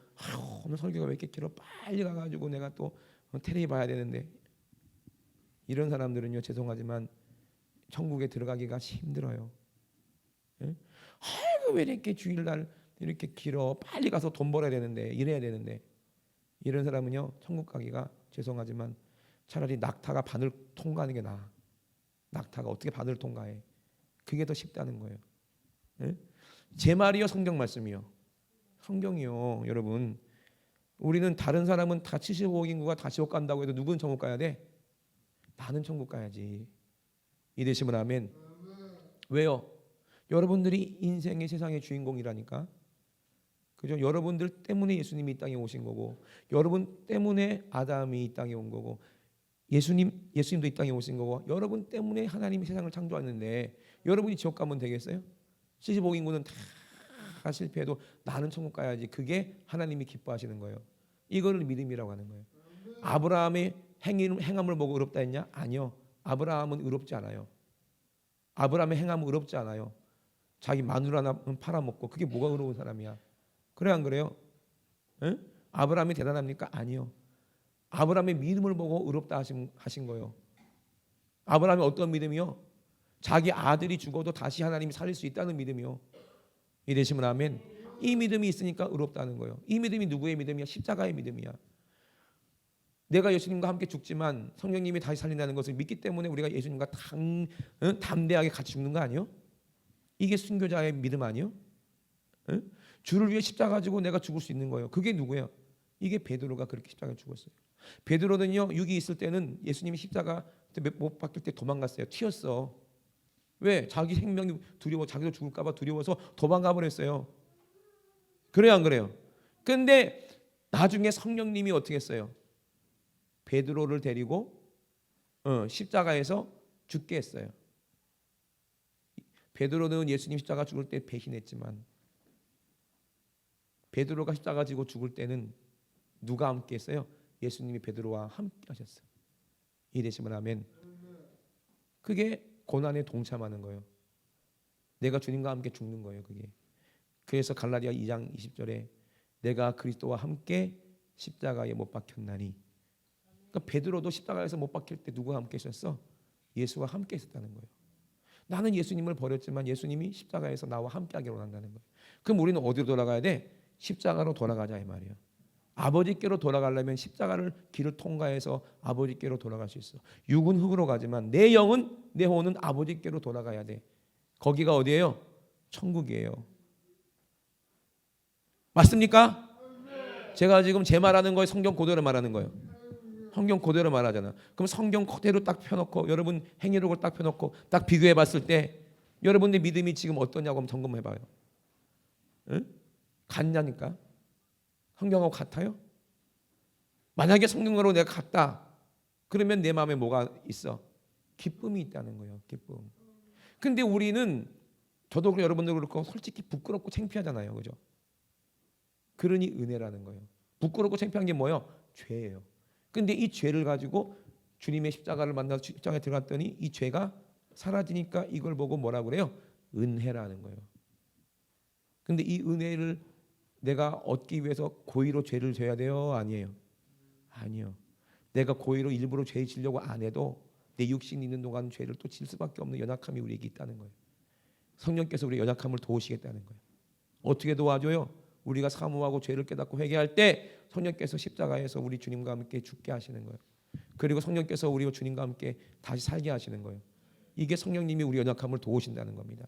[SPEAKER 1] 오늘 설교가 왜 이렇게 길어? 빨리 가가지고 내가 또 텔레비 봐야 되는데. 이런 사람들은요 죄송하지만 천국에 들어가기가 힘들어요. 아이고 왜 이렇게 주일날 이렇게 길어? 빨리 가서 돈 벌어야 되는데 이래야 되는데. 이런 사람은요 천국 가기가 죄송하지만 차라리 낙타가 바늘 통과하는 게 나아. 낙타가 어떻게 바늘을 통과해? 그게 더 쉽다는 거예요. 제 말이요 성경 말씀이요. 성경이요. 여러분 우리는 다른 사람은 다 75억 인구가 다 지옥 간다고 해도 누구는 천국 가야 돼? 나는 천국 가야지. 이되시면 아멘. 왜요? 여러분들이 인생의 세상의 주인공이라니까. 그죠? 여러분들 때문에 예수님이 이 땅에 오신 거고, 여러분 때문에 아담이 이 땅에 온 거고, 예수님도 이 땅에 오신 거고, 여러분 때문에 하나님이 세상을 창조했는데 여러분이 지옥 가면 되겠어요? 75인구는 다 실패해도 나는 천국 가야지. 그게 하나님이 기뻐하시는 거예요. 이거를 믿음이라고 하는 거예요. 아브라함의 행함을 보고 의롭다 했냐? 아니요. 아브라함은 의롭지 않아요. 아브라함의 행함은 의롭지 않아요. 자기 마누라 하나 팔아먹고 그게 뭐가 의로운 사람이야? 그래 안 그래요? 에? 아브라함이 대단합니까? 아니요. 아브라함의 믿음을 보고 의롭다 하신 거예요. 아브라함이 어떤 믿음이요? 자기 아들이 죽어도 다시 하나님이 살릴 수 있다는 믿음이요. 이러시면 아멘. 이 믿음이 있으니까 의롭다는 거예요. 이 믿음이 누구의 믿음이야? 십자가의 믿음이야. 내가 예수님과 함께 죽지만 성령님이 다시 살린다는 것을 믿기 때문에 우리가 예수님과 담대하게 같이 죽는 거 아니요? 이게 순교자의 믿음 아니요? 응? 주를 위해 십자가 가지고 내가 죽을 수 있는 거예요. 그게 누구예요? 이게 베드로가 그렇게 십자가에 죽었어요. 베드로는요, 육이 있을 때는 예수님이 십자가 못 박힐 때 도망갔어요. 튀었어. 왜? 자기 생명이 두려워, 자기도 죽을까 봐 두려워서 도망가 버렸어요. 그래요, 안 그래요? 근데 나중에 성령님이 어떻게 했어요? 베드로를 데리고 십자가에서 죽게 했어요. 베드로는 예수님 십자가 죽을 때 배신했지만 베드로가 십자가 지고 죽을 때는 누가 함께 했어요? 예수님이 베드로와 함께 하셨어요. 이되시면 아멘. 그게 고난에 동참하는 거예요. 내가 주님과 함께 죽는 거예요. 그게. 그래서 갈라디아 2장 20절에 내가 그리스도와 함께 십자가에 못 박혔나니. 그러니까 베드로도 십자가에서 못 박힐 때 누구와 함께 있었어? 예수와 함께 있었다는 거예요. 나는 예수님을 버렸지만 예수님이 십자가에서 나와 함께 하기를 원한다는 거예요. 그럼 우리는 어디로 돌아가야 돼? 십자가로 돌아가자 이 말이에요. 아버지께로 돌아가려면 십자가를 길을 통과해서 아버지께로 돌아갈 수 있어. 육은 흙으로 가지만 내 영은 내 혼은 아버지께로 돌아가야 돼. 거기가 어디예요? 천국이에요. 맞습니까? 제가 지금 제 말하는 거에 성경 그대로 말하는 거예요. 성경 그대로 말하잖아. 그럼 성경 그대로 딱 펴놓고 여러분 행위록을 딱 펴놓고 딱 비교해 봤을 때 여러분의 믿음이 지금 어떠냐고 한번 점검해 봐요. 응? 같냐니까? 성경하고 같아요? 만약에 성경으로 내가 같다. 그러면 내 마음에 뭐가 있어? 기쁨이 있다는 거예요. 기쁨. 근데 우리는 저도 그렇고 여러분도 그렇고 솔직히 부끄럽고 창피하잖아요. 그죠? 그러니 은혜라는 거예요. 부끄럽고 창피한 게 뭐예요? 죄예요. 근데 이 죄를 가지고 주님의 십자가를 만나서 십자가에 들어갔더니 이 죄가 사라지니까 이걸 보고 뭐라고 그래요? 은혜라는 거예요. 근데 이 은혜를 내가 얻기 위해서 고의로 죄를 져야 돼요? 아니에요? 아니요. 내가 고의로 일부러 죄 지려고 안 해도 내 육신이 있는 동안 죄를 또 질 수밖에 없는 연약함이 우리에게 있다는 거예요. 성령께서 우리 연약함을 도우시겠다는 거예요. 어떻게 도와줘요? 우리가 사모하고 죄를 깨닫고 회개할 때 성령께서 십자가에서 우리 주님과 함께 죽게 하시는 거예요. 그리고 성령께서 우리와 주님과 함께 다시 살게 하시는 거예요. 이게 성령님이 우리 연약함을 도우신다는 겁니다.